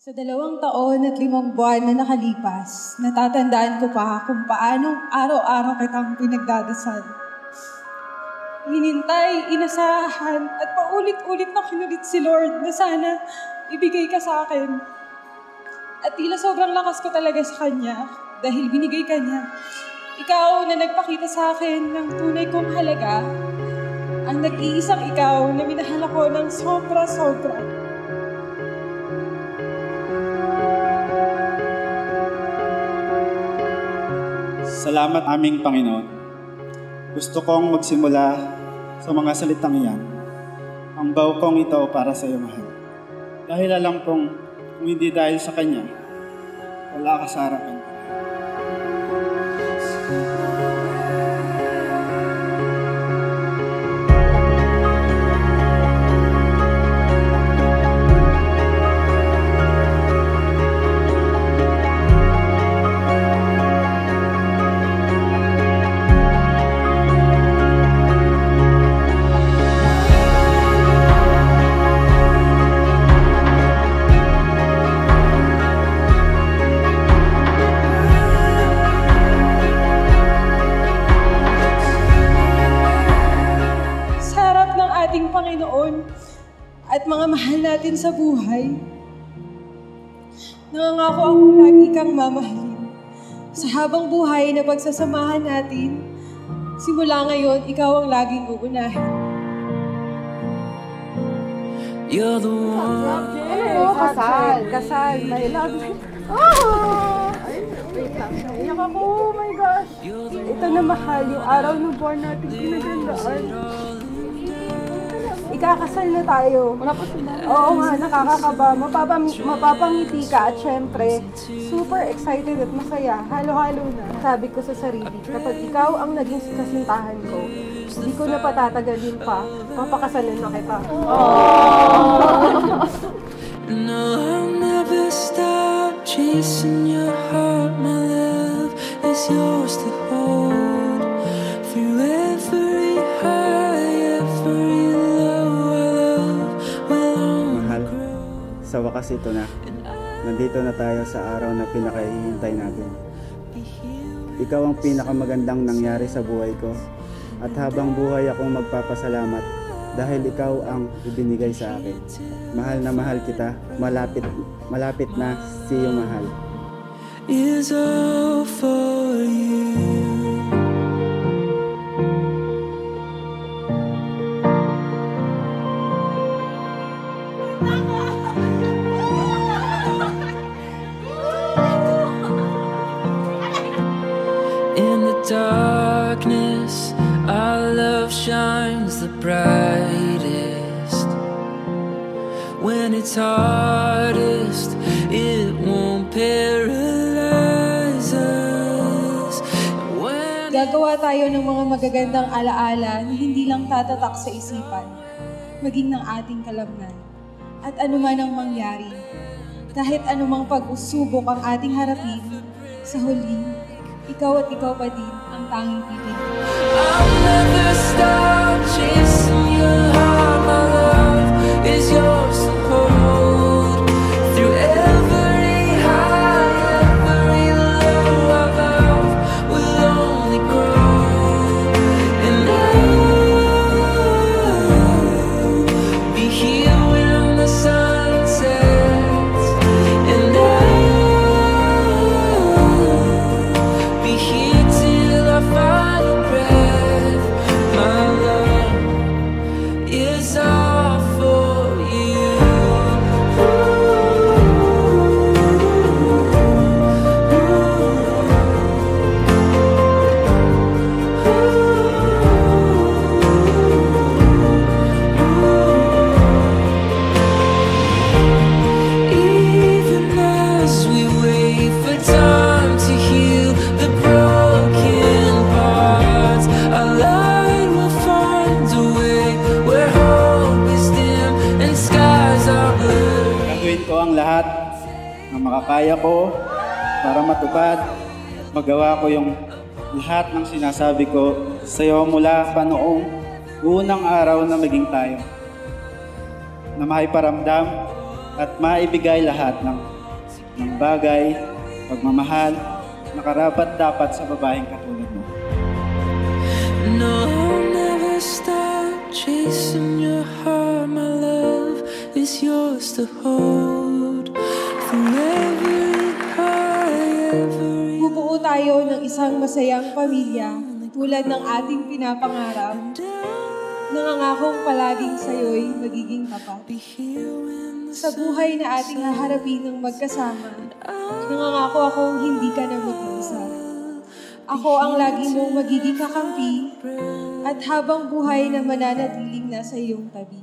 Sa 2 taon at 5 buwan na nakalipas, natatandaan ko pa kung paanong araw-araw kitang pinagdadasal. Hinintay, inasahan, at paulit-ulit na kinulit si Lord na sana ibigay ka sa akin. At tila sobrang lakas ko talaga sa Kanya dahil binigay ka niya. Ikaw na nagpakita sa akin ng tunay kong halaga, ang nag-iisang ikaw na minahal ako ng sobra-sobra. Salamat aming Panginoon. Gusto kong magsimula sa mga salitang iyan. Ang baw kong ito para sa iyo, mahal. Dahil alam kong kung hindi dahil sa Kanya, wala ka sa harapan. Panginoon at mga mahal natin sa buhay. Nangangako akong lagi kang mamahalin. Sa habang buhay na pagsasamahan natin, simula ngayon, ikaw ang laging uunahin. You're the one. Kasal. Kasal. My love. Oh! Wait lang. Iyak ako. Oh my gosh. Ito na mahal. Yung araw ng buwan natin pinagandaan. Ikakasal na tayo. Oo nga, nakakakaba. Mapapangiti ka at syempre, super excited at masaya. Halo-halo na. Sabi ko sa sarili, kapag ikaw ang naging kasintahan ko, hindi ko na patatagalin pa. Papakasalan na kita. No, I'll never stop chasing your heart. My love is yours to hold. Through every high, every sa wakas ito na, nandito na tayo sa araw na pinakahihintay natin. Ikaw ang pinakamagandang nangyari sa buhay ko at habang buhay akong magpapasalamat dahil ikaw ang ibinigay sa akin. Mahal na mahal kita, malapit na see you, mahal. Is all for you. Darkness, our love shines the brightest. When it's hardest, it won't paralyze us. Gagawa tayo ng mga magagandang alaala na hindi lang tatatak sa isipan, maging ng ating kalamnan. At anuman ang mangyari, kahit anumang pag-usubok ang ating harapin, sa huli, ikaw at ikaw pa din ang tanging pipili. I'll never stop chasing your heart. My love is yours to hold. Through every high, every low, our love will only grow. And I'll be here when the sun sets. And I'll be here till I find breath. My love is all for you. Even as we wait for time to heal the broken parts, our light will find a way where hope is dim and skies are blue. Gagawin ko ang lahat na makakaya ko para matupad at magawa ko yung lahat ng sinasabi ko sa iyo mula pa noong unang araw na maging tayo. Na maiparamdam at maibigay lahat ng bagay, pagmamahal na karapat-dapat sa babaeng katulad mo. No, I'll never stop chasing your heart. My love is yours to hold forever. Bubuo tayo ng isang masayang pamilya tulad ng ating pinapangarap. Nangangakong palaging sa'yo'y magiging tapat. Sa buhay na ating haharapin ng magkasama, nangangako akong hindi ka na mag-iisa. Ako ang lagi mong magiging kakampi at habang buhay na mananatiling nasa iyong tabi.